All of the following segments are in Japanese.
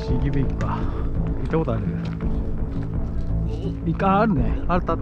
シーギブ行くか。行ったことある？あるね。あった。そ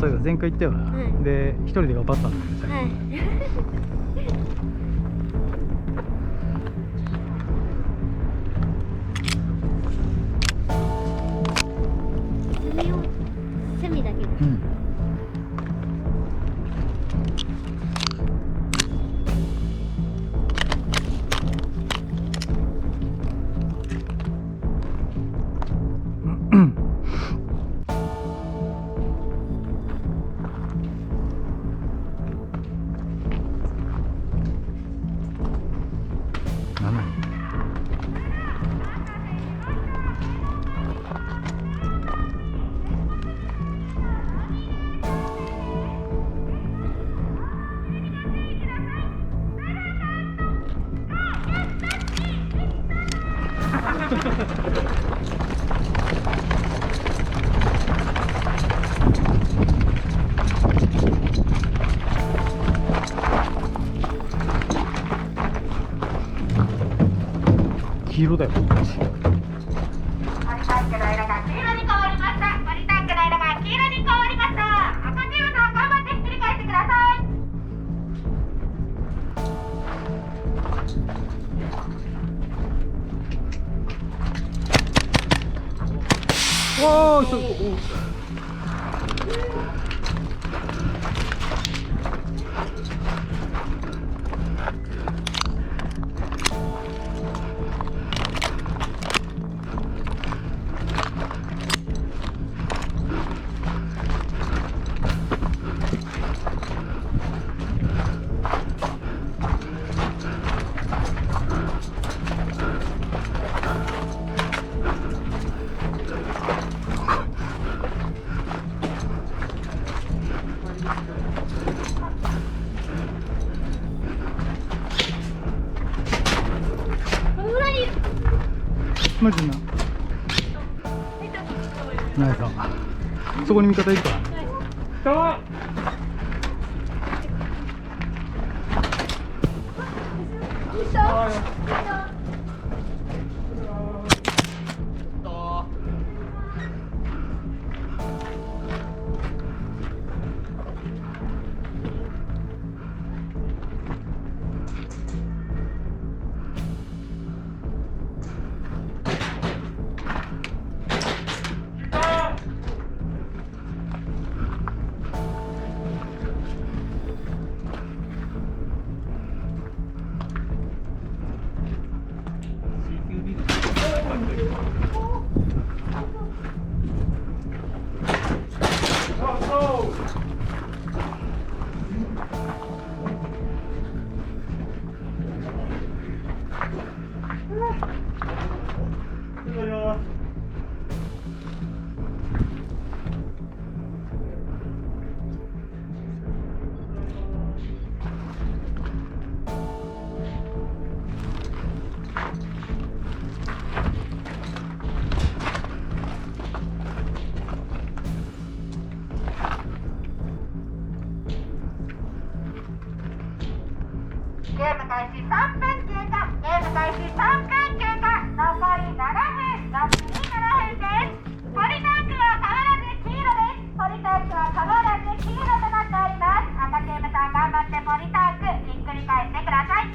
ういえば前回行ったよな。で、一人で頑張ったんだよね、セミだけど。黄色だよ。わー、マジな。ないか。そこに味方いるから。ゲーム開始3分経過。ゲーム開始3分経過。残り7分。残り7分です。ポリタンクは変わらず黄色です。ポリタンクは変わらず黄色となっております。赤チームさん頑張ってポリタンクひっくり返してください。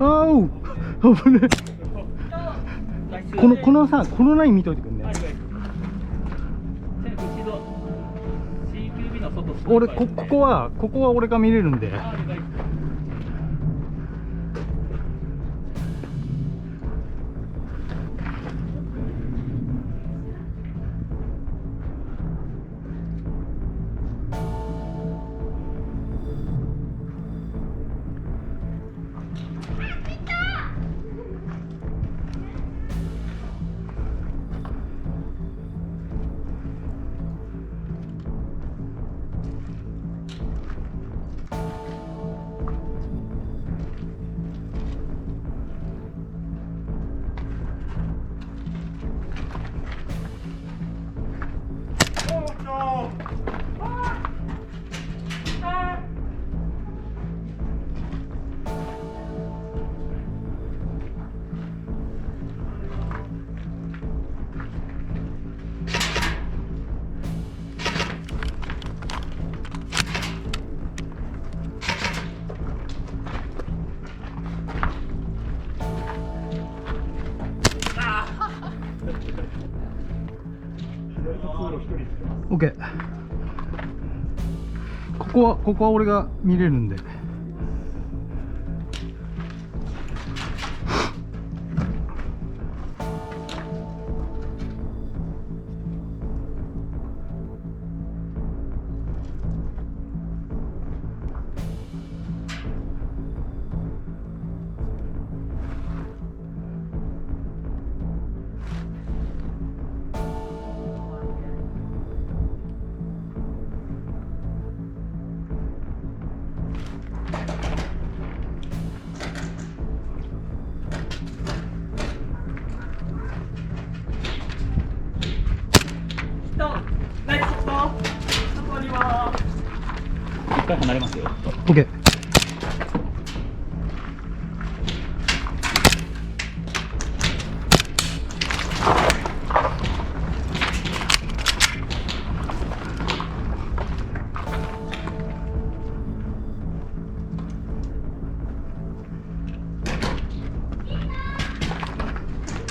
あお、危ねえ。このさ、このライン見といてくんね。俺ここは俺が見れるんで。オッケー。ここは俺が見れるんで。一回離れますよ。オッケー。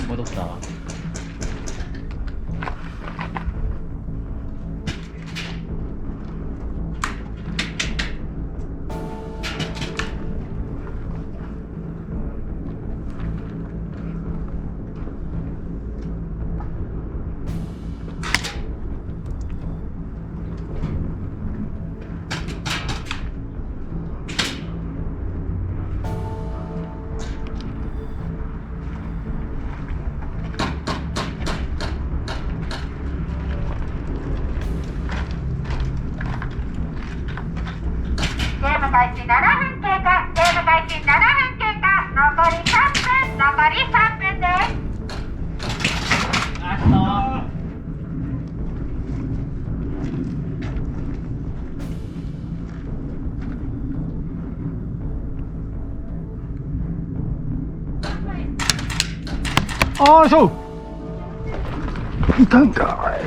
戻った。ゲーム開始7分経過。ゲーム開始7分経過。残り3分。残り3分です。あーしょ。いかんかい。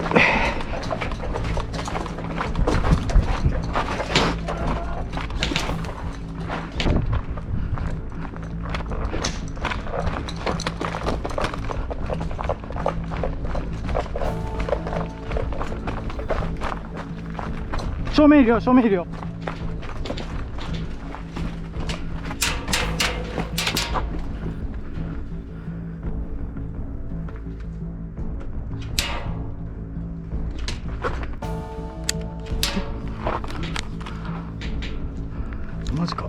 正面いるよ、正面いるよ。マジか。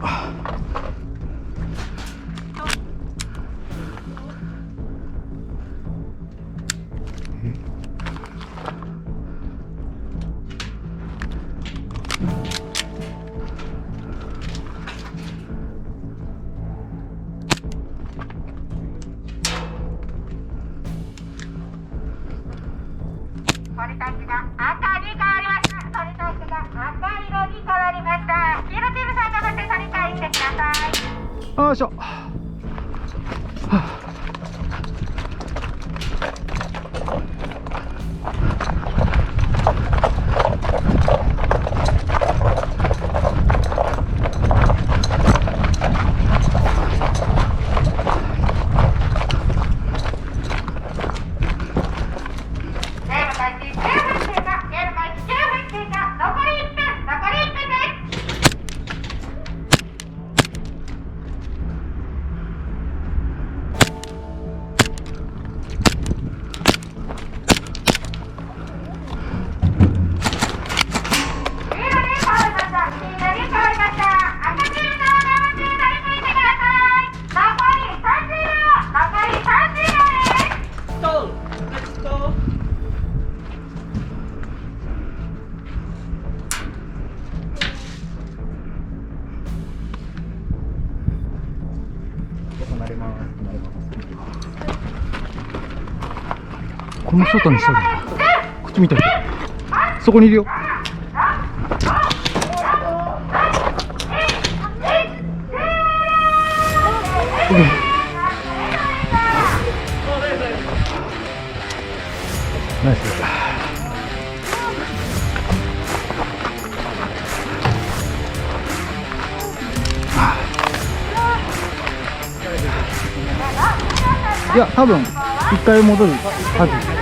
鳥たちが赤に変わりました。鳥たちが赤色に変わりました。黄色チームさん頑張って取り返してください。よいしょ。この外にそうだな。こっち見てる。そこにいるよ。ナイス。いや、多分一回戻るはず。